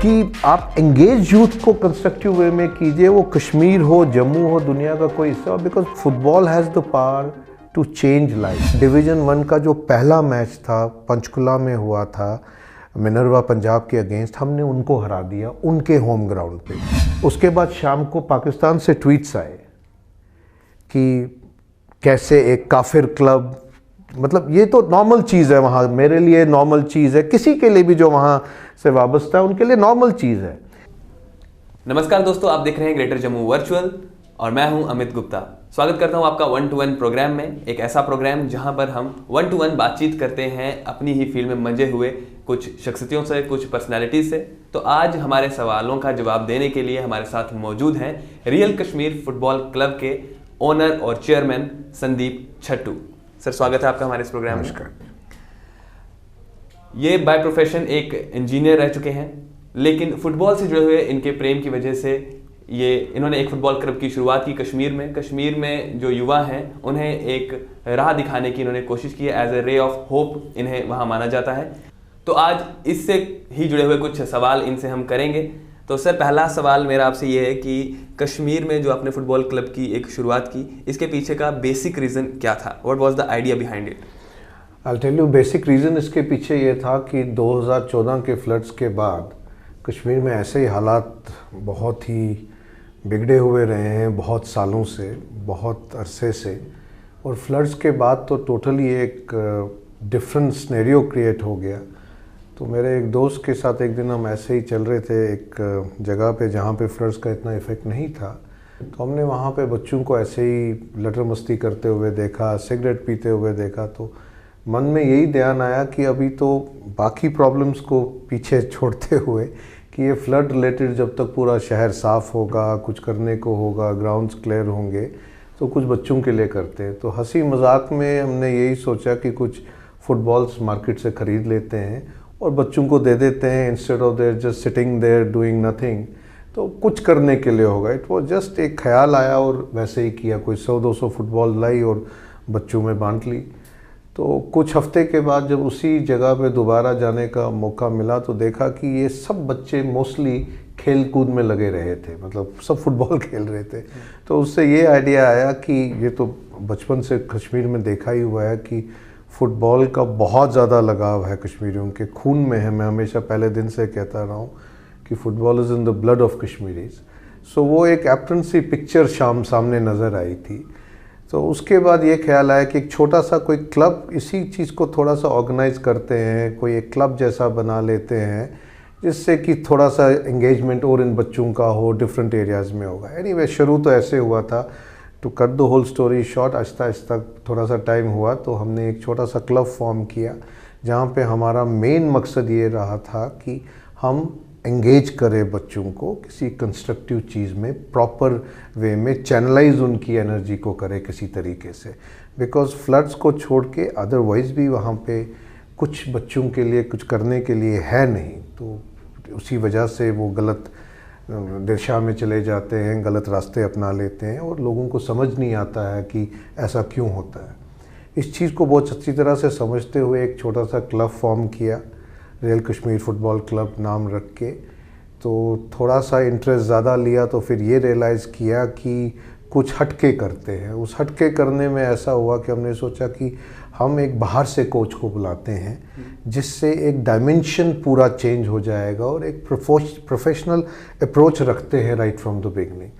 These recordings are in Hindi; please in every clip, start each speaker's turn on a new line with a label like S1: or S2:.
S1: कि आप एंगेज यूथ को कंस्ट्रक्टिव वे में कीजिए, वो कश्मीर हो, जम्मू हो, दुनिया का कोई हिस्सा हो, because football has the power to change life. Division 1 का जो पहला मैच था पंचकुला में हुआ था मिनर्वा पंजाब के अगेंस्ट, हमने उनको हरा दिया उनके होम ग्राउंड पे। उसके बाद शाम को पाकिस्तान से ट्वीट्स आए कि कैसे एक काफिर क्लब, मतलब ये तो नॉर्मल चीज़ है वहाँ, मेरे लिए नॉर्मल चीज़ है, किसी के लिए भी जो वहाँ से वाबस्ता है उनके लिए नॉर्मल चीज़ है।
S2: नमस्कार दोस्तों, आप देख रहे हैं ग्रेटर जम्मू वर्चुअल और मैं हूं अमित गुप्ता। स्वागत करता हूं आपका 1-to-1 प्रोग्राम में, एक ऐसा प्रोग्राम जहां पर हम 1-to-1 बातचीत करते हैं अपनी ही फील्ड में मंजे हुए कुछ शख्सियतों से, कुछ पर्सनैलिटीज से। तो आज हमारे सवालों का जवाब देने के लिए हमारे साथ मौजूद हैं रियल कश्मीर फुटबॉल क्लब के ओनर और चेयरमैन संदीप छट्टू। सर, स्वागत है आपका हमारे इस प्रोग्राम में।
S1: नमस्कार।
S2: ये बाय प्रोफेशन एक इंजीनियर रह चुके हैं, लेकिन फुटबॉल से जुड़े हुए इनके प्रेम की वजह से इन्होंने एक फुटबॉल क्लब की शुरुआत की कश्मीर में जो युवा हैं उन्हें एक राह दिखाने की इन्होंने कोशिश की है। As a ray of hope इन्हें वहाँ माना जाता है। तो आज इससे ही जुड़े हुए कुछ सवाल इनसे हम करेंगे। तो सर, पहला सवाल मेरा आपसे ये है कि कश्मीर में जो आपने फुटबॉल क्लब की एक शुरुआत की, इसके पीछे का बेसिक रीज़न क्या था? What was the idea behind it?
S1: I tell you, basic reason इसके पीछे ये था कि 2014 के फ्लड्स के बाद कश्मीर में ऐसे ही हालात बहुत ही बिगड़े हुए रहे हैं, बहुत सालों से, बहुत अरसे से। और फ्लड्स के बाद तो टोटली एक डिफरेंट सिनेरियो क्रिएट हो गया। तो मेरे एक दोस्त के साथ एक दिन हम ऐसे ही चल रहे थे एक जगह पे जहाँ पे फ्लड्स का इतना इफ़ेक्ट नहीं था। तो हमने वहाँ पे बच्चों को ऐसे ही लटर मस्ती करते हुए देखा, सिगरेट पीते हुए देखा। तो मन में यही ध्यान आया कि अभी तो बाकी प्रॉब्लम्स को पीछे छोड़ते हुए कि ये फ्लड रिलेटेड जब तक पूरा शहर साफ़ होगा, कुछ करने को होगा, ग्राउंड्स क्लियर होंगे, तो कुछ बच्चों के लिए करते हैं। तो हंसी मजाक में हमने यही सोचा कि कुछ फुटबॉल्स मार्केट से ख़रीद लेते हैं और बच्चों को दे देते हैं, instead of there just sitting there doing nothing, तो कुछ करने के लिए होगा। इट वॉज जस्ट एक ख्याल आया और वैसे ही किया। कोई 100-200 फुटबॉल लाई और बच्चों में बांट ली। तो कुछ हफ्ते के बाद जब उसी जगह पे दोबारा जाने का मौका मिला तो देखा कि ये सब बच्चे मोस्टली खेल कूद में लगे रहे थे, मतलब सब फुटबॉल खेल रहे थे। तो उससे ये आइडिया आया कि ये तो बचपन से कश्मीर में देखा ही हुआ है कि फ़ुटबॉल का बहुत ज़्यादा लगाव है, कश्मीरियों के खून में है। मैं हमेशा पहले दिन से कहता रहा हूँ कि football is in the blood of Kashmiris. So वो एक एप्टन सी पिक्चर सामने नज़र आई थी। तो उसके बाद ये ख्याल आया कि एक छोटा सा कोई क्लब, इसी चीज़ को थोड़ा सा ऑर्गेनाइज करते हैं, कोई एक क्लब जैसा बना लेते हैं जिससे कि थोड़ा सा एंगेजमेंट और इन बच्चों का हो, डिफरेंट एरियाज़ में होगा। एनीवे, शुरू तो ऐसे हुआ था। To cut the whole story short, आहिस्ता आहिस्ता थोड़ा सा टाइम हुआ तो हमने एक छोटा सा क्लब फॉर्म किया जहाँ पे हमारा मेन मकसद ये रहा था कि हम एंगेज करें बच्चों को किसी कंस्ट्रक्टिव चीज़ में, प्रॉपर वे में चैनलाइज उनकी एनर्जी को करें किसी तरीके से। बिकॉज फ्लड्स को छोड़ के अदरवाइज़ भी वहाँ पे कुछ बच्चों के लिए कुछ करने के लिए है नहीं। तो उसी वजह से वो गलत दिशा में चले जाते हैं, गलत रास्ते अपना लेते हैं और लोगों को समझ नहीं आता है कि ऐसा क्यों होता है। इस चीज़ को बहुत अच्छी तरह से समझते हुए एक छोटा सा क्लब फॉर्म किया, रियल कश्मीर फुटबॉल क्लब नाम रख के। तो थोड़ा सा इंटरेस्ट ज़्यादा लिया तो फिर ये रियलाइज़ किया कि कुछ हटके करते हैं। उस हटके करने में ऐसा हुआ कि हमने सोचा कि हम एक बाहर से कोच को बुलाते हैं जिससे एक डायमेंशन पूरा चेंज हो जाएगा और एक प्रोफेशनल अप्रोच रखते हैं राइट फ्रॉम द बिगनिंग।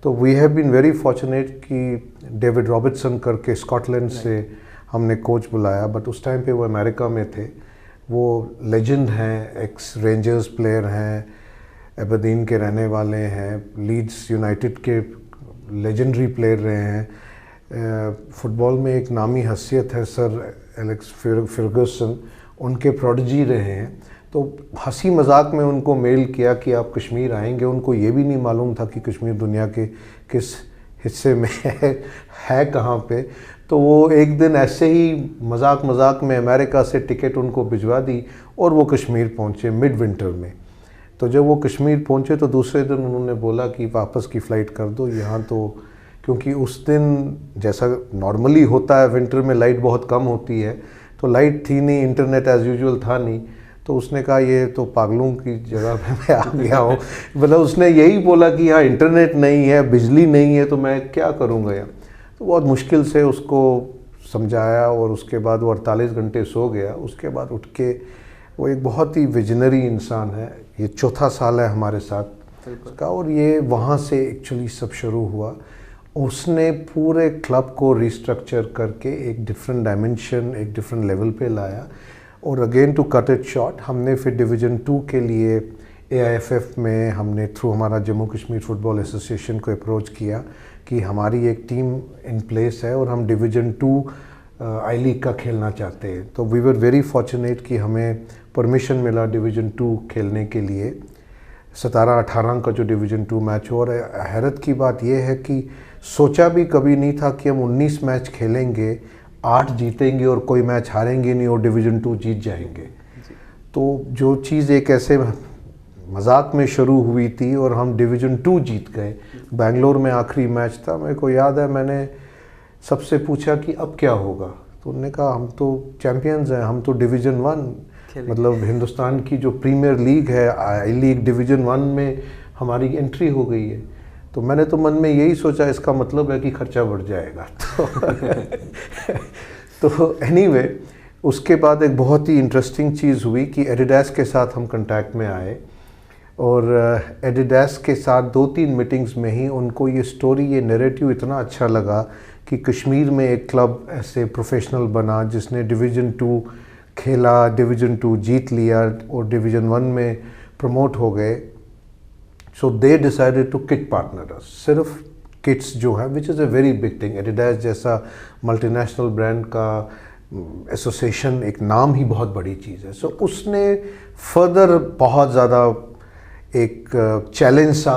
S1: तो we have been very fortunate कि डेविड रॉबर्टसन करके स्कॉटलैंड से हमने कोच बुलाया, बट उस टाइम पे वो अमेरिका में थे। वो लेजेंड हैं, एक्स रेंजर्स प्लेयर हैं, एबरदीन के रहने वाले हैं, लीड्स यूनाइटेड के लेजेंडरी प्लेयर रहे हैं। फुटबॉल में एक नामी हसीयत है सर एलेक्स फर्गुसन, उनके प्रोडिजी रहे हैं। तो हंसी मजाक में उनको मेल किया कि आप कश्मीर आएंगे। उनको ये भी नहीं मालूम था कि कश्मीर दुनिया के किस हिस्से में है कहाँ पे। तो वो एक दिन ऐसे ही मजाक में अमेरिका से टिकट उनको भिजवा दी और वो कश्मीर पहुँचे मिड विंटर में। तो जब वो कश्मीर पहुँचे तो दूसरे दिन उन्होंने बोला कि वापस की फ़्लाइट कर दो यहाँ, तो क्योंकि उस दिन जैसा नॉर्मली होता है विंटर में लाइट बहुत कम होती है, तो लाइट थी नहीं, इंटरनेट एज़ यूजुअल था नहीं। तो उसने कहा ये तो पागलों की जगह पे मैं आ गया हूँ। मतलब उसने यही बोला कि यहाँ इंटरनेट नहीं है, बिजली नहीं है, तो मैं क्या करूँगा यहाँ। तो बहुत मुश्किल से उसको समझाया और उसके बाद वो 48 घंटे सो गया। उसके बाद उठ के वो एक बहुत ही विजनरी इंसान है। ये चौथा साल है हमारे साथ का, और ये वहाँ से एक्चुअली सब शुरू हुआ। उसने पूरे क्लब को रिस्ट्रक्चर करके एक डिफरेंट डायमेंशन, एक डिफरेंट लेवल पे लाया। और again to cut it short, हमने फिर डिवीज़न 2 के लिए AIFF में हमने थ्रू हमारा जम्मू कश्मीर फुटबॉल एसोसिएशन को अप्रोच किया कि हमारी एक टीम इन प्लेस है और हम डिवीज़न 2 आई लीग का खेलना चाहते हैं। तो वी वर वेरी फॉर्चुनेट कि हमें परमिशन मिला डिवीज़न 2 खेलने के लिए। 17-18 का जो डिवीज़न 2 मैच हुआ। और हैरत की बात यह है कि सोचा भी कभी नहीं था कि हम 19 मैच खेलेंगे, 8 जीतेंगे और कोई मैच हारेंगे नहीं और डिवीज़न 2 जीत जाएंगे। तो जो चीज़ एक ऐसे मजाक में शुरू हुई थी और हम डिवीज़न 2 जीत गए। बेंगलोर में आखिरी मैच था, मेरे को याद है मैंने सबसे पूछा कि अब क्या होगा, तो उन्होंने कहा हम तो चैम्पियंस हैं, हम तो डिवीज़न 1 मतलब हिंदुस्तान की जो प्रीमियर लीग है, आई लीग, डिवीज़न 1 में हमारी एंट्री हो गई है। तो मैंने तो मन में यही सोचा इसका मतलब है कि खर्चा बढ़ जाएगा। तो एनीवे उसके बाद एक बहुत ही इंटरेस्टिंग चीज़ हुई कि एडिडास के साथ हम कांटेक्ट में आए। और एडिडास के साथ 2-3 मीटिंग्स में ही उनको ये स्टोरी, ये नैरेटिव इतना अच्छा लगा कि कश्मीर में एक क्लब ऐसे प्रोफेशनल बना जिसने डिवीज़न 2 खेला, डिवीज़न 2 जीत लिया और डिवीज़न 1 में प्रमोट हो गए। So they decided to kit partner us. सिर्फ किट्स जो है, which is a very big thing. Adidas जैसा मल्टीनेशनल ब्रांड का एसोसिएशन, एक नाम ही बहुत बड़ी चीज़ है। सो उसने फर्दर बहुत ज़्यादा एक चैलेंज सा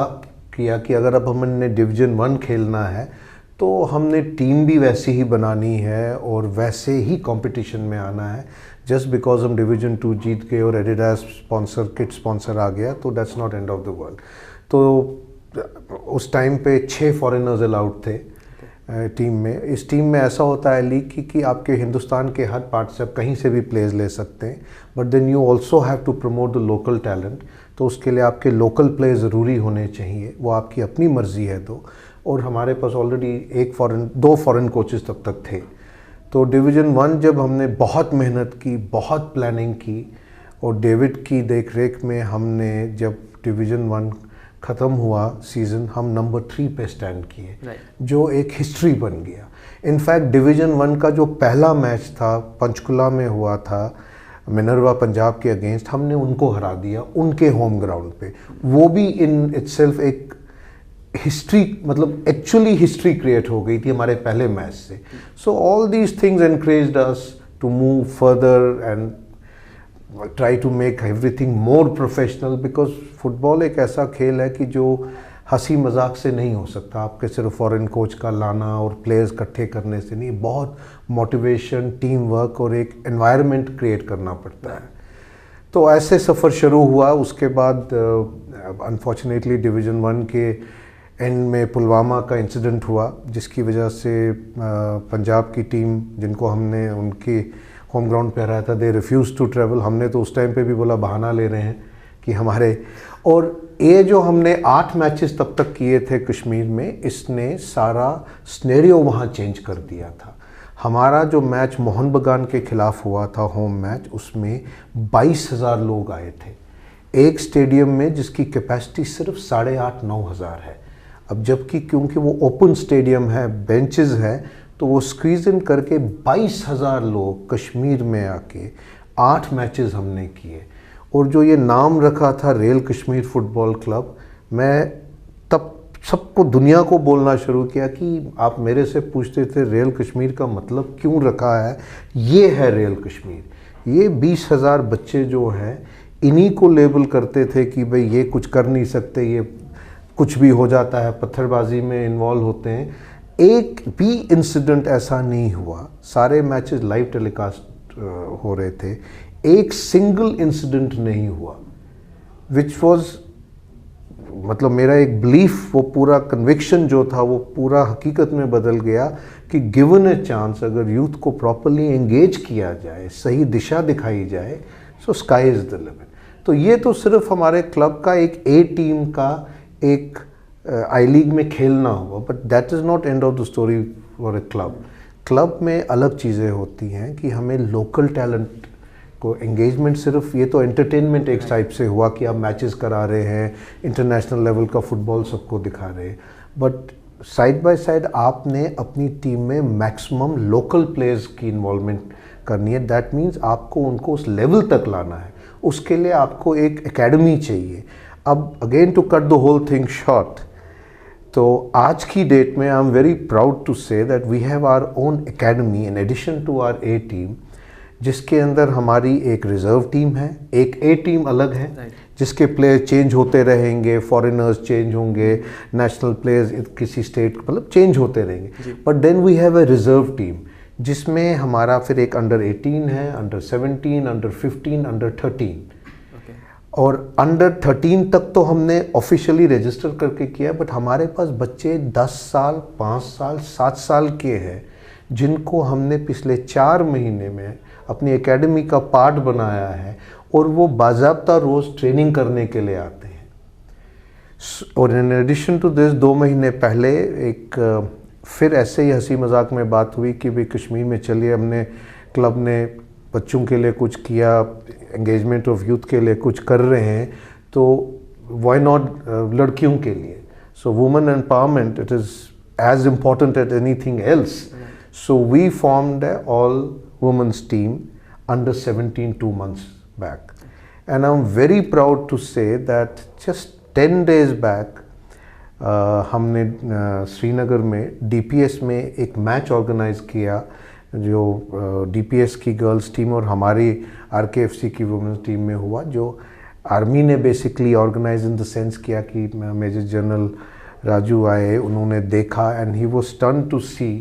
S1: किया कि अगर अब हमने डिवीज़न 1 खेलना है तो हमने टीम भी वैसी ही बनानी है और वैसे ही कंपटीशन में आना है। जस्ट बिकॉज हम डिवीज़न 2 जीत गए और एडिडास स्पॉन्सर, किट स्पॉन्सर आ गया, तो that's not end of the world. तो उस टाइम पे 6 फॉरेनर्स अलाउड थे टीम में। इस टीम में ऐसा होता है लीग कि आपके हिंदुस्तान के हर पार्ट से आप कहीं से भी प्लेयर्स ले सकते हैं, but then you also have to promote the local talent. तो उसके लिए आपके लोकल प्लेयर ज़रूरी होने चाहिए, वो आपकी अपनी मर्ज़ी है। तो और हमारे पास ऑलरेडी 2 फॉरेन कोचेस तब तक थे। तो डिवीज़न 1 जब हमने बहुत मेहनत की, बहुत प्लानिंग की, और डेविड की देख रेख में हमने जब डिवीज़न 1 ख़त्म हुआ सीज़न, हम नंबर 3 पे स्टैंड किए, जो एक हिस्ट्री बन गया। इनफैक्ट डिवीज़न 1 का जो पहला मैच था पंचकुला में हुआ था मिनर्वा पंजाब के अगेंस्ट, हमने उनको हरा दिया उनके होम ग्राउंड पे। वो भी इन इटसेल्फ एक हिस्ट्री, मतलब एक्चुअली हिस्ट्री क्रिएट हो गई थी हमारे पहले मैच से। So all these things encouraged us to move further and try to make everything more professional, because football एक ऐसा खेल है कि जो हंसी मजाक से नहीं हो सकता। आपके सिर्फ फॉरेन कोच का लाना और प्लेयर्स इकट्ठे करने से नहीं, बहुत मोटिवेशन, टीम वर्क और एक एनवायरनमेंट क्रिएट करना पड़ता है। तो ऐसे सफ़र शुरू हुआ। उसके बाद अनफॉर्चुनेटली डिवीज़न 1 के एंड में पुलवामा का इंसिडेंट हुआ, जिसकी वजह से पंजाब की टीम, जिनको हमने उनके होम ग्राउंड पे हराया था, दे रिफ्यूज़ टू ट्रैवल। हमने तो उस टाइम पे भी बोला बहाना ले रहे हैं कि हमारे, और ये जो हमने 8 मैचेस तब तक किए थे कश्मीर में, इसने सारा स्नेरियो वहाँ चेंज कर दिया था। हमारा जो मैच मोहन बगान के खिलाफ हुआ था होम मैच, उसमें 22,000 लोग आए थे एक स्टेडियम में जिसकी कैपेसिटी सिर्फ 8,500-9 हज़ार है। अब जबकि क्योंकि वो ओपन स्टेडियम है, बेंचेस हैं, तो वो स्क्वीज इन करके 22,000 लोग कश्मीर में आके 8 मैचेस हमने किए। और जो ये नाम रखा था रॉयल कश्मीर फुटबॉल क्लब, मैं तब सबको, दुनिया को बोलना शुरू किया कि आप मेरे से पूछते थे रॉयल कश्मीर का मतलब क्यों रखा है, ये है रॉयल कश्मीर। ये 20,000 बच्चे जो हैं, इन्हीं को लेबल करते थे कि भाई ये कुछ कर नहीं सकते, ये कुछ भी हो जाता है, पत्थरबाजी में इन्वॉल्व होते हैं। एक भी इंसिडेंट ऐसा नहीं हुआ, सारे मैचेस लाइव टेलीकास्ट हो रहे थे, एक सिंगल इंसिडेंट नहीं हुआ, विच वॉज, मतलब मेरा एक बिलीफ, वो पूरा कन्विक्शन जो था वो पूरा हकीकत में बदल गया कि गिवन ए चांस, अगर यूथ को प्रॉपरली एंगेज किया जाए, सही दिशा दिखाई जाए, सो स्काई इज़ द लिमिट। तो ये तो सिर्फ हमारे क्लब का एक ए टीम का एक आई लीग में खेलना हुआ, but that is not end of the story for a club. Club में अलग चीज़ें होती हैं कि हमें लोकल टैलेंट को एंगेजमेंट, सिर्फ ये तो एंटरटेनमेंट एक टाइप से हुआ कि आप मैचेस करा रहे हैं, इंटरनेशनल लेवल का फुटबॉल सबको दिखा रहे हैं, बट साइड बाय साइड आपने अपनी टीम में मैक्सिमम लोकल प्लेयर्स की इन्वॉल्वमेंट करनी है। दैट मीन्स आपको उनको उस लेवल तक लाना है, उसके लिए आपको एक एकेडमी चाहिए। अब again to cut the whole thing short, तो आज की डेट में I am very proud to say that we have our own academy in addition to our A team, जिसके अंदर हमारी एक रिजर्व टीम है, एक ए टीम अलग है जिसके प्लेयर चेंज होते रहेंगे, फॉरेनर्स चेंज होंगे, नेशनल प्लेयर्स किसी स्टेट मतलब चेंज होते रहेंगे, but then we have a reserve team जिसमें हमारा फिर एक अंडर 18 है, अंडर 17, अंडर 15, अंडर 13 और अंडर 13 तक तो हमने ऑफिशियली रजिस्टर करके किया, बट हमारे पास बच्चे 10 साल, 5 साल, 7 साल के हैं जिनको हमने पिछले 4 महीने में अपनी एकेडमी का पार्ट बनाया है और वो बाज़ाब्ता रोज़ ट्रेनिंग करने के लिए आते हैं। और इन एडिशन टू दिस 2 महीने पहले एक फिर ऐसे ही हंसी मजाक में बात हुई कि भाई कश्मीर में चलिए, हमने क्लब ने बच्चों के लिए कुछ किया, एंगेजमेंट ऑफ यूथ के लिए कुछ कर रहे हैं, तो वाई नॉट लड़कियों के लिए। So women empowerment it is as important at anything else. So we formed a all women's team under 17 2 months back, and I'm very proud to say that just 10 days back हमने श्रीनगर में DPS में एक मैच ऑर्गेनाइज किया, जो DPS की गर्ल्स टीम और हमारी RKFC की वुमेन्स टीम में हुआ, जो आर्मी ने basically organise in the sense किया कि मेजर जनरल राजू आए, उन्होंने देखा and he was stunned to see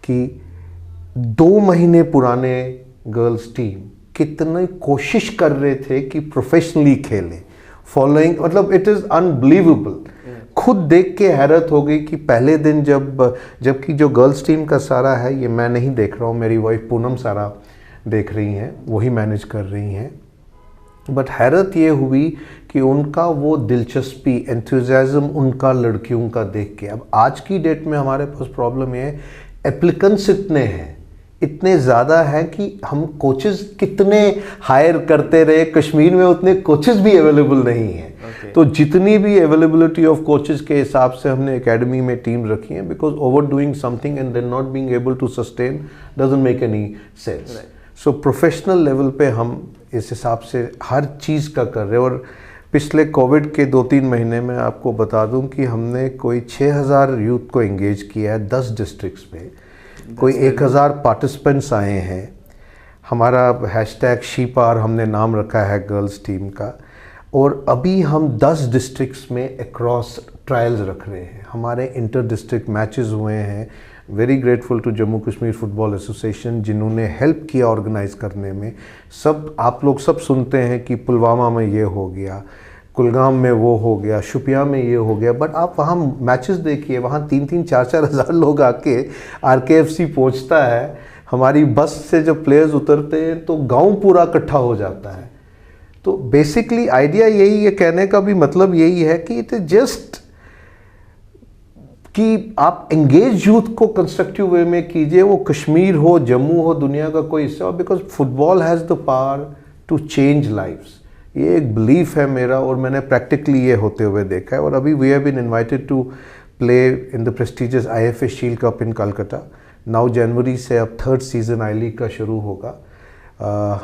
S1: कि 2 महीने पुराने गर्ल्स टीम कितनी कोशिश कर रहे थे कि प्रोफेशनली खेलें, फॉलोइंग मतलब इट इज़ अनबिलीवेबल। खुद देख के हैरत हो गई कि पहले दिन जबकि जो गर्ल्स टीम का सारा है ये मैं नहीं देख रहा हूँ, मेरी वाइफ पूनम सारा देख रही हैं, वही मैनेज कर रही हैं, बट हैरत ये हुई कि उनका वो दिलचस्पी, एंथुजियाज्म उनका लड़कियों का देख के। अब आज की डेट में हमारे पास प्रॉब्लम ये है, एप्लीकेंट्स इतने हैं, इतने ज़्यादा हैं कि हम कोचेस कितने हायर करते रहे, कश्मीर में उतने कोचेस भी अवेलेबल नहीं हैं। तो जितनी भी अवेलेबिलिटी ऑफ कोचेस के हिसाब से हमने एकेडमी में टीम रखी है, because over doing something and then not being able to sustain doesn't make any sense. So professional level पे हम इस हिसाब से हर चीज़ का कर रहे हैं। और पिछले कोविड के 2-3 महीने में आपको बता दूं कि हमने कोई 6000 यूथ को एंगेज किया है 10 डिस्ट्रिक्ट्स में, कोई 1000 पार्टिसिपेंट्स आए हैं। हमारा हैशटैग शीपार हमने नाम रखा है गर्ल्स टीम का, और अभी हम 10 डिस्ट्रिक्ट्स में अक्रॉस ट्रायल्स रख रहे हैं। हमारे इंटर डिस्ट्रिक्ट मैचेस हुए हैं। Very grateful to Jammu Kashmir football association जिन्होंने हेल्प किया ऑर्गेनाइज करने में। सब आप लोग सब सुनते हैं कि पुलवामा में ये हो गया, कुलगाम में वो हो गया, शुपिया में ये हो गया, बट आप वहाँ मैचेस देखिए, वहाँ 3-3, 4-4 हज़ार लोग आके RKFC पहुँचता है, हमारी बस से जब प्लेयर्स उतरते हैं तो गांव पूरा इकट्ठा हो जाता है। तो बेसिकली आइडिया यही है, कहने का भी मतलब यही है कि इट इज जस्ट कि आप एंगेज यूथ को कंस्ट्रक्टिव वे में कीजिए, वो कश्मीर हो, जम्मू हो, दुनिया का कोई हिस्सा हो, because football has the power to change lifes. ये एक बिलीफ है मेरा और मैंने प्रैक्टिकली ये होते हुए देखा है। और अभी we have been invited to play in the prestigious IFA shield cup in Calcutta. 9 जनवरी से अब 3rd सीज़न आई लीग का शुरू होगा।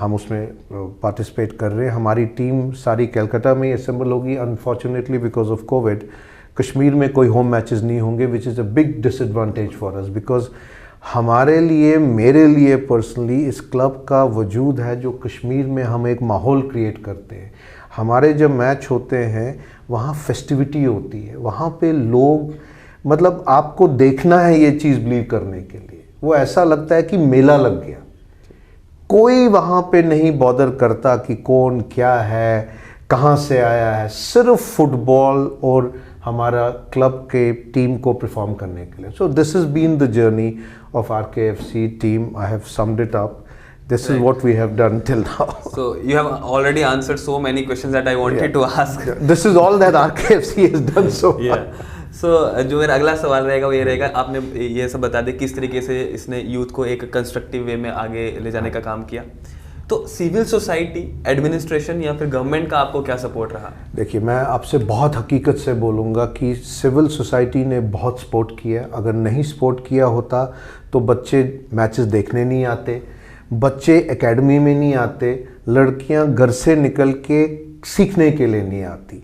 S1: हम उसमें पार्टिसिपेट कर रहे हैं। हमारी टीम सारी कलकत्ता में ही असेंबल होगी। Unfortunately because of Covid Kashmir में कोई होम मैचेस नहीं होंगे, विच is a big disadvantage for us, because हमारे लिए, मेरे लिए पर्सनली इस क्लब का वजूद है जो कश्मीर में हम एक माहौल क्रिएट करते हैं। हमारे जब मैच होते हैं वहाँ फेस्टिविटी होती है, वहाँ पे लोग मतलब आपको देखना है ये चीज़ बिलीव करने के लिए, वो ऐसा लगता है कि मेला लग गया। कोई वहाँ पे नहीं बॉदर करता कि कौन क्या है, कहाँ से आया है, सिर्फ फुटबॉल और हमारा क्लब के टीम को परफॉर्म करने के लिए। So this is been the journey of RKFC team. I have summed it up This is what we have done till now.
S2: So you have already answered so many questions that I wanted to ask.
S1: This is all that RKFC has done so far.
S2: So जो मेरा अगला सवाल रहेगा वो ये रहेगा, आपने ये सब बता दें किस तरीके से इसने यूथ को एक कंस्ट्रक्टिव वे में आगे ले जाने का काम किया। तो सिविल सोसाइटी, एडमिनिस्ट्रेशन या फिर गवर्नमेंट का आपको क्या सपोर्ट रहा?
S1: देखिए, मैं आपसे बहुत हकीकत से बोलूँगा कि सिविल सोसाइटी ने बहुत सपोर्ट किया। अगर नहीं सपोर्ट किया होता तो बच्चे मैचेस देखने नहीं आते, बच्चे एकेडमी में नहीं आते, लड़कियां घर से निकल के सीखने के लिए नहीं आती।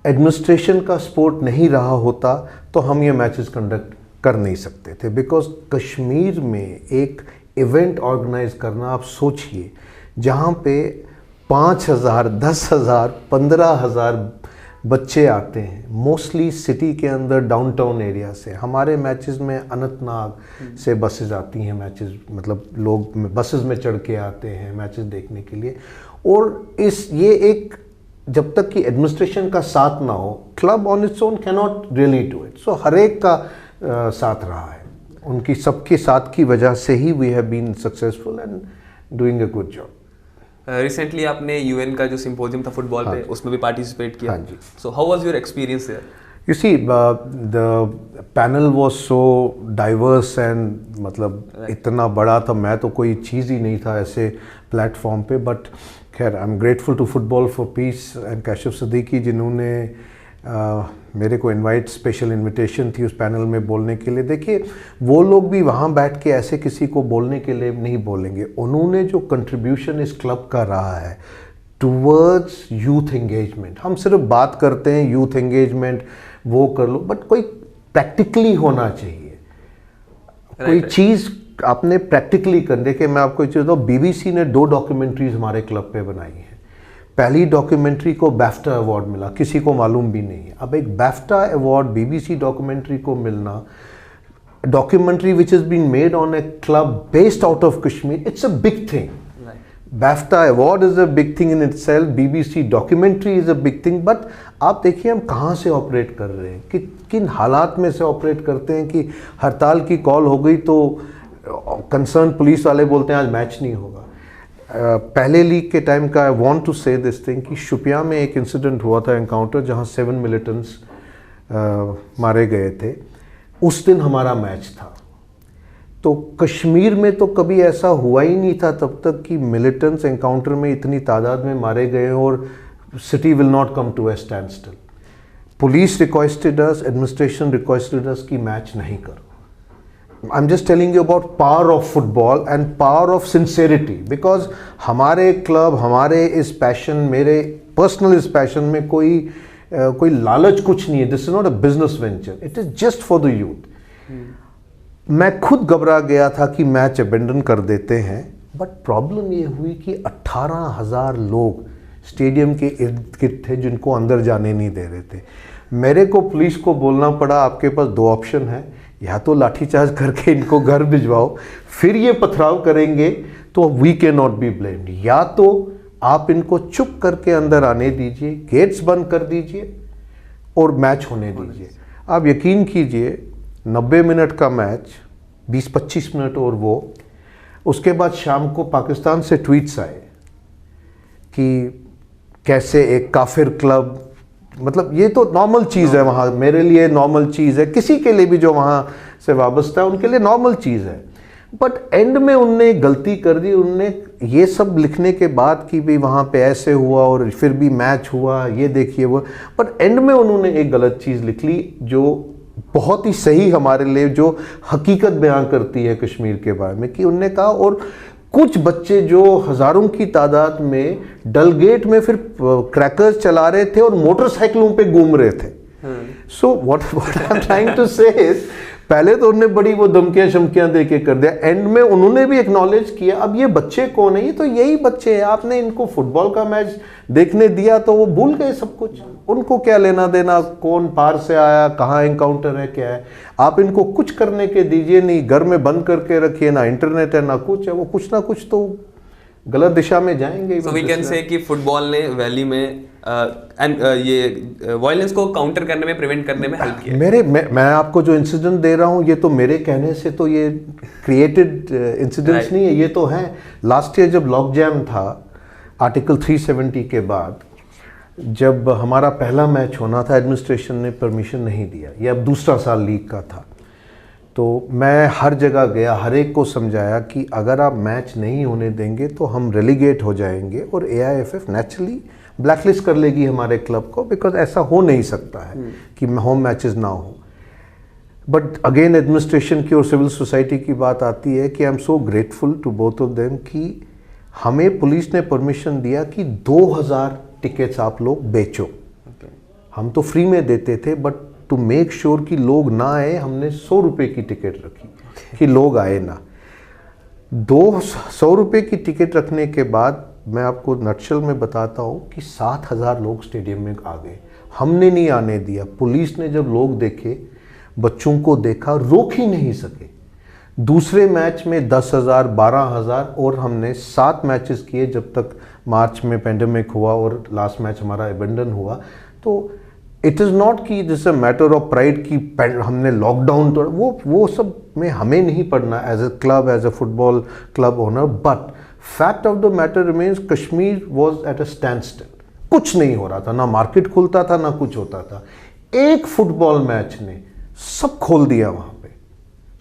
S1: एडमिनिस्ट्रेशन का सपोर्ट नहीं रहा होता तो हम ये मैचेस कंडक्ट कर नहीं सकते थे। बिकॉज कश्मीर में एक इवेंट ऑर्गेनाइज करना, आप सोचिए, जहाँ पे 5,000, 10,000, 15,000 बच्चे आते हैं, मोस्टली सिटी के अंदर डाउनटाउन एरिया से। हमारे मैचेस में अनंतनाग से बसेस आती हैं, मैचेस मतलब लोग बसेस में चढ़ के आते हैं मैचेस देखने के लिए। और ये एक, जब तक कि एडमिनिस्ट्रेशन का साथ ना हो, club on its own can not really do it. So हर एक का साथ रहा है, उनकी सबके साथ की वजह से ही we have been successful and doing a good job.
S2: Recently आपने यूएन का जो सिंपोजियम था फुटबॉल पे, उसमें भी पार्टिसिपेट किया।
S1: हाँ जी।
S2: So how was your experience there?
S1: You see, the panel was so diverse and मतलब इतना बड़ा था, मैं तो कोई चीज़ ही नहीं था ऐसे प्लेटफॉर्म पे। बट खैर, I am grateful to football for peace and Kashif Siddiqui, जिन्होंने मेरे को स्पेशल इनविटेशन थी उस पैनल में बोलने के लिए। देखिए, वो लोग भी वहाँ बैठ के ऐसे किसी को बोलने के लिए नहीं बोलेंगे। उन्होंने जो कंट्रीब्यूशन इस क्लब का रहा है टूवर्ड्स यूथ एंगेजमेंट, हम सिर्फ बात करते हैं यूथ एंगेजमेंट, वो कर लो, बट कोई प्रैक्टिकली होना चाहिए। कोई चीज़ आपने प्रैक्टिकली कर। देखिए, मैं आपको एक चीज़ बताऊँ, बीबीसी ने 2 डॉक्यूमेंट्रीज हमारे क्लब पे बनाई हैं। पहली डॉक्यूमेंट्री को बैफ्टा अवार्ड मिला, किसी को मालूम भी नहीं है। अब एक बैफ्टा अवार्ड बीबीसी डॉक्यूमेंट्री को मिलना, documentary which is been made on a club based out of Kashmir, it's a big thing. BAFTA award is a big thing in itself, BBC documentary is a big thing, but आप देखिए हम कहाँ से ऑपरेट कर रहे हैं, किन हालात में से ऑपरेट करते हैं कि हड़ताल की कॉल हो गई तो कंसर्न पुलिस वाले बोलते हैं आज मैच नहीं होगा। पहले लीग के टाइम का आई वांट टू से दिस थिंग कि शुपिया में एक इंसिडेंट हुआ था, एनकाउंटर, जहाँ 7 मिलिटेंट्स मारे गए थे। उस दिन हमारा मैच था। तो कश्मीर में तो कभी ऐसा हुआ ही नहीं था तब तक कि मिलिटेंट्स एनकाउंटर में इतनी तादाद में मारे गए और city will not come to a standstill. Police requested us, administration requested us कि मैच नहीं करो। I am just telling you about power of football and power of sincerity. Because हमारे क्लब, हमारे इस पैशन, मेरे पर्सनल इस पैशन में कोई लालच कुछ नहीं है। This is not a business venture, it is just for the youth. मैं खुद घबरा गया था कि मैच अबेंडन कर देते हैं, बट प्रॉब्लम ये हुई कि 18,000 लोग स्टेडियम के इर्द गिर्द थे जिनको अंदर जाने नहीं दे रहे थे। मेरे को पुलिस को बोलना पड़ा, आपके पास 2 ऑप्शन है, या तो लाठीचार्ज करके इनको घर भिजवाओ, फिर ये पथराव करेंगे तो we can not be blamed, या तो आप इनको चुप करके अंदर आने दीजिए, गेट्स बंद कर दीजिए और मैच होने दीजिए। आप यकीन कीजिए, 90 मिनट का मैच, 20-25 मिनट और वो, उसके बाद शाम को पाकिस्तान से ट्वीट्स आए कि कैसे एक काफिर क्लब, मतलब ये तो नॉर्मल चीज़ है वहाँ, मेरे लिए नॉर्मल चीज़ है, किसी के लिए भी जो वहाँ से वाबस्ता है उनके लिए नॉर्मल चीज़ है। बट एंड में उनने गलती कर दी, उनने ये सब लिखने के बाद कि भाई वहाँ पे ऐसे हुआ और फिर भी मैच हुआ, ये देखिए वो, बट एंड में उन्होंने एक गलत चीज़ लिख ली जो बहुत ही सही हमारे लिए, जो हकीकत बयान करती है कश्मीर के बारे में, कि उनने कहा और कुछ बच्चे जो हज़ारों की तादाद में डलगेट में फिर क्रैकर्स चला रहे थे और मोटरसाइकिलों पे घूम रहे थे। So what I am trying to say is, पहले तो उन्होंने बड़ी वो धमकियां शमकियां दे के कर दिया, एंड में उन्होंने भी एक्नॉलेज किया। अब ये बच्चे कौन है? ये तो यही बच्चे हैं, आपने इनको फुटबॉल का मैच देखने दिया तो वो भूल गए सब कुछ। उनको क्या लेना देना कौन पार से आया, कहाँ एनकाउंटर है, क्या है। आप इनको कुछ करने के दीजिए नहीं, घर में बंद करके रखिए, ना इंटरनेट है ना कुछ है, वो कुछ ना कुछ तो गलत दिशा में जाएंगे।
S2: सो वी कैन से कि फुटबॉल ने वैली में ये वायलेंस को काउंटर करने में, प्रिवेंट करने में हेल्प किया।
S1: मैं आपको जो इंसिडेंट दे रहा हूँ ये तो मेरे कहने से तो ये क्रिएटेड इंसिडेंट्स नहीं है, ये तो हैं। लास्ट ईयर जब लॉक जैम था आर्टिकल 370 के बाद, जब हमारा पहला मैच होना था, एडमिनिस्ट्रेशन ने परमिशन नहीं दिया। ये अब दूसरा साल लीग का था, तो मैं हर जगह गया, हर एक को समझाया कि अगर आप मैच नहीं होने देंगे तो हम रेलीगेट हो जाएंगे और AIFF नेचुरली ब्लैकलिस्ट कर लेगी हमारे क्लब को, बिकॉज ऐसा हो नहीं सकता है कि होम मैचेस ना हो। बट अगेन एडमिनिस्ट्रेशन की और सिविल सोसाइटी की बात आती है कि I am so grateful to both of them कि हमें पुलिस ने परमिशन दिया कि 2000 टिकट्स आप लोग बेचो। हम तो फ्री में देते थे, बट टू मेक श्योर कि लोग ना आए, हमने 100 रुपये की टिकट रखी कि लोग आए ना। 200 रुपये की टिकट रखने के बाद मैं आपको नटशल में बताता हूँ कि 7000 लोग स्टेडियम में आ गए। हमने नहीं आने दिया, पुलिस ने जब लोग देखे, बच्चों को देखा, रोक ही नहीं सके। दूसरे मैच में 10,000, 12,000 और हमने 7 मैचेस किए जब तक मार्च में पेंडेमिक हुआ और लास्ट मैच हमारा एबेंडन हुआ। तो इट इज़ नॉट कि this a matter of pride कि हमने लॉकडाउन तो वो सब में हमें नहीं पढ़ना as a club, as a football club owner. But fact of the matter remains Kashmir was at a standstill. कुछ नहीं हो रहा था, ना मार्केट खुलता था, ना कुछ होता था। एक फुटबॉल मैच ने सब खोल दिया वहाँ पे।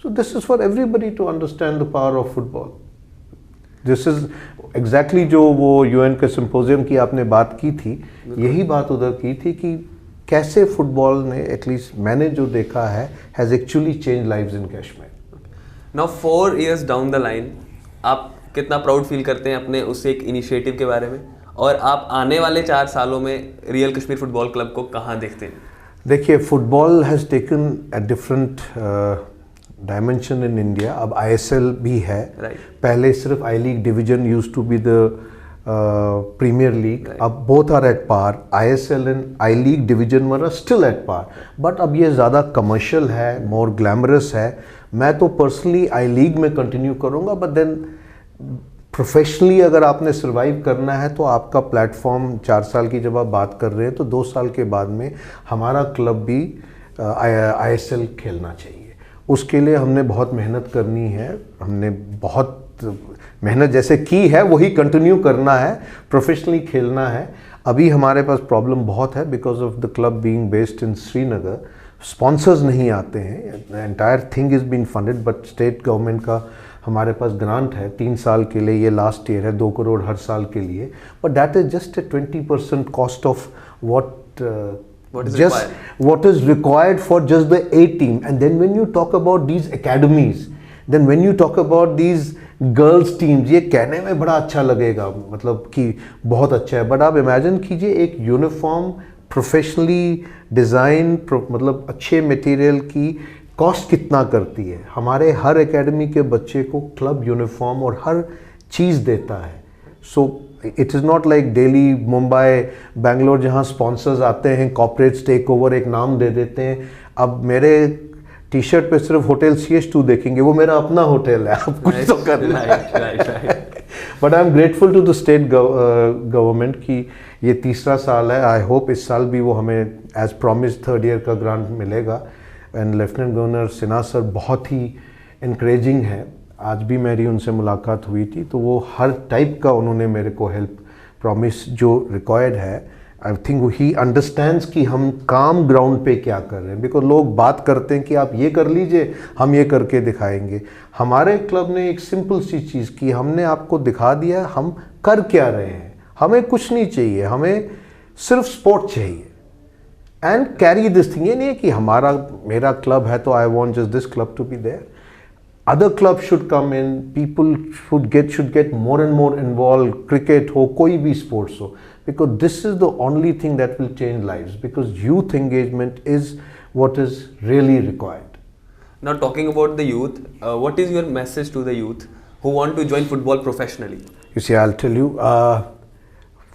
S1: So this is for everybody to understand the power of football. This is exactly जो वो UN के सिंपोजियम की आपने बात की थी, यही बात उधर की थी कि कैसे फुटबॉल ने, एटलीस्ट मैंने जो देखा है, has actually change lives in Kashmir.
S2: Now 4 years down the line आप कितना प्राउड फील करते हैं अपने उस एक इनिशिएटिव के बारे में, और आप आने वाले 4 सालों में रियल कश्मीर फुटबॉल क्लब को कहाँ देखते हैं?
S1: देखिए, football has taken a different dimension in India. अब ISL भी है, पहले सिर्फ I league division used to be the premier league, अब both are at par. ISL and I league division were still at par, but अब ये ज़्यादा कमर्शियल है, मोर ग्लैमरस है। मैं तो पर्सनली आई लीग में कंटिन्यू करूँगा, बट देन प्रोफेशनली अगर आपने सर्वाइव करना है तो आपका प्लेटफॉर्म 4 साल की जब आप बात कर रहे हैं तो 2 साल के बाद में हमारा क्लब भी ISL खेलना चाहिए। उसके लिए हमने बहुत मेहनत करनी है, हमने बहुत मेहनत जैसे की है वही कंटिन्यू करना है, प्रोफेशनली खेलना है। अभी हमारे पास प्रॉब्लम बहुत है because of the club being based in Srinagar, sponsors नहीं आते हैं। Entire thing is been funded, but state government का हमारे पास ग्रांट है 3 साल के लिए, ये लास्ट ईयर है 2 करोड़ हर साल के लिए, but that is just a 20% cost of what is required for just the A team. And then when you talk about these academies, then when you talk about these girls teams, ये कहने में बड़ा अच्छा लगेगा, मतलब कि बहुत अच्छा है, बट आप इमेजिन कीजिए एक यूनिफॉर्म प्रोफेशनली डिज़ाइन, मतलब अच्छे मटेरियल की कॉस्ट कितना करती है। हमारे हर एकेडमी के बच्चे को क्लब यूनिफॉर्म और हर चीज़ देता है। So it is not like Delhi, Mumbai, Bangalore जहाँ स्पॉन्सर्स आते हैं, कॉर्पोरेट्स टेक ओवर, एक नाम दे देते हैं। अब मेरे टी-शर्ट पे सिर्फ होटल CS2 देखेंगे, वो मेरा अपना होटल है, आप कुछ तो करना है। But I am grateful to the state government कि ये 3रा साल है। आई होप इस साल भी वो हमें एज प्रॉमिस 3rd ईयर का ग्रांट मिलेगा। And lieutenant governor Sinha sir बहुत ही इनकरेजिंग है। आज भी मेरी उनसे मुलाकात हुई थी, तो वो हर टाइप का उन्होंने मेरे को हेल्प प्रॉमिस जो रिक्वायर्ड है। आई थिंक ही अंडरस्टैंड्स कि हम काम ग्राउंड पे क्या कर रहे हैं, बिकॉज लोग बात करते हैं कि आप ये कर लीजिए, हम ये करके दिखाएंगे। हमारे क्लब ने एक सिंपल सी चीज़ की, हमने आपको दिखा दिया हम कर क्या रहे हैं। हमें कुछ नहीं चाहिए, हमें सिर्फ स्पोर्ट चाहिए एंड कैरी दिस थिंग। ये नहीं है कि मेरा क्लब है तो I want just this club to be there. Other clubs should come in, people should get more and more involved, cricket हो, कोई भी sports हो, because this is the only thing that will change lives, because youth engagement is what is really required.
S2: Now talking about the youth, what is your message to the youth who want to join football professionally?
S1: You see, I'll tell you,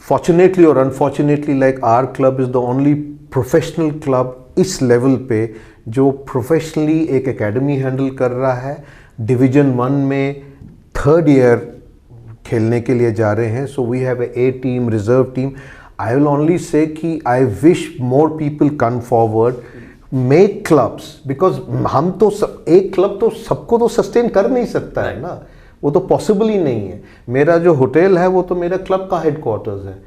S1: fortunately or unfortunately, like our club is the only professional club इस level पे जो प्रोफेशनली एक एकेडमी हैंडल कर रहा है। डिवीज़न 1 में 3rd ईयर खेलने के लिए जा रहे हैं. So we have a team, reserve team. I will only say कि I wish more people come forward, make clubs, because हम तो एक क्लब तो सबको तो सस्टेन कर नहीं सकता है ना, वो तो पॉसिबल ही नहीं है. मेरा जो होटल है वो तो मेरा क्लब का हेडक्वार्टर्स है.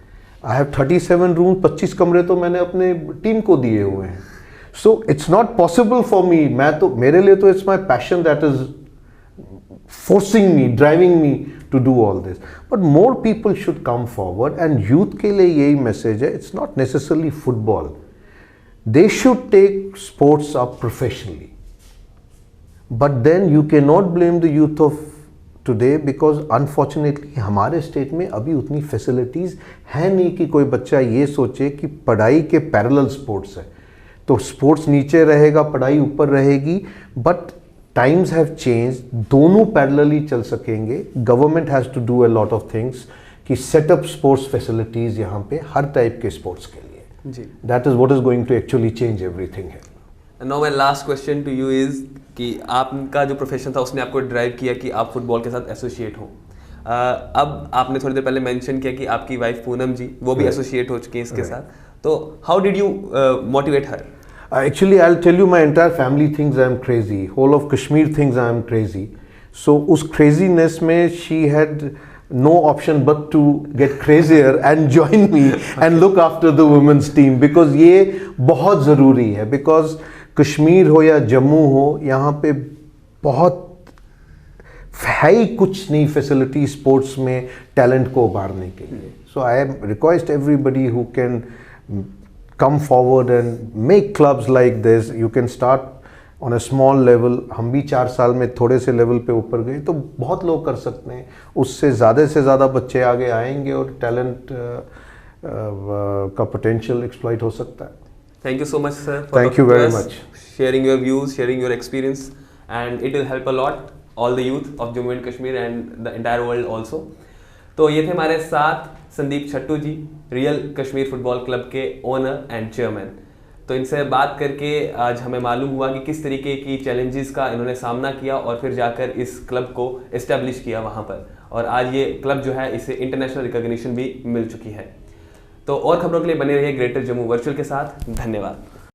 S1: आई हैव 37 रूम, 25 कमरे तो मैंने अपने टीम को दिए हुए हैं. So it's not possible for me. मैं तो, मेरे लिए तो it's my passion that is forcing me, driving me to do all this. But more people should come forward. And youth के लिए यही मैसेज है, it's not necessarily football. They should take sports up professionally. But then you cannot blame the youth of today because unfortunately हमारे स्टेट में अभी उतनी फैसिलिटीज़ है नहीं कि कोई बच्चा ये सोचे कि पढ़ाई के पैरेलल स्पोर्ट्स है. तो स्पोर्ट्स नीचे रहेगा, पढ़ाई ऊपर रहेगी. बट टाइम्स हैव चेंज, दोनों पैरेलली चल सकेंगे. Government has to do a lot of things कि सेटअप स्पोर्ट्स फैसिलिटीज़ यहाँ पे हर टाइप के स्पोर्ट्स के लिए.
S2: जी,
S1: That is what is going to actually change everything here.
S2: Now my last question to you is कि आपका जो प्रोफेशन था उसने आपको ड्राइव किया कि आप फुटबॉल के साथ एसोसिएट हो. अब आपने थोड़ी देर पहले मेंशन किया कि आपकी वाइफ पूनम जी वो भी एसोसिएट हो चुकी हैं इसके साथ. तो how did you motivate her?
S1: Actually, I'll tell you, my entire family thinks I'm crazy. Whole of Kashmir thinks I'm crazy. So उस craziness में she had no option but to get crazier and join me and look after the women's team because ये बहुत ज़रूरी है. because कश्मीर हो या जम्मू हो, यहाँ पे बहुत है ही कुछ नहीं फैसिलिटी स्पोर्ट्स में टैलेंट को उभारने के लिए. So I request everybody who can come forward and make clubs like this. You can start on a small level. हम भी 4 साल में थोड़े से लेवल पे ऊपर गए तो बहुत लोग कर सकते हैं. उससे ज़्यादा बच्चे आगे आएंगे और टैलेंट का पोटेंशियल एक्सप्लॉइट हो सकता है.
S2: Thank you so much, sir.
S1: Thank you very much.
S2: Sharing your views, sharing your experience, and it will help a lot all the youth of Jammu and Kashmir and the entire world also. तो ये थे हमारे साथ संदीप छट्टू जी, रियल कश्मीर फुटबॉल क्लब के ओनर एंड चेयरमैन. तो इनसे बात करके आज हमें मालूम हुआ कि किस तरीके की चैलेंजेस का इन्होंने सामना किया और फिर जाकर इस क्लब को इस्टेब्लिश किया वहाँ पर. और आज ये क्लब जो है इसे इंटरनेशनल रिकॉग्निशन भी मिल चुकी है. तो और खबरों के लिए बने रहिए ग्रेटर जम्मू वर्चुअल के साथ. धन्यवाद.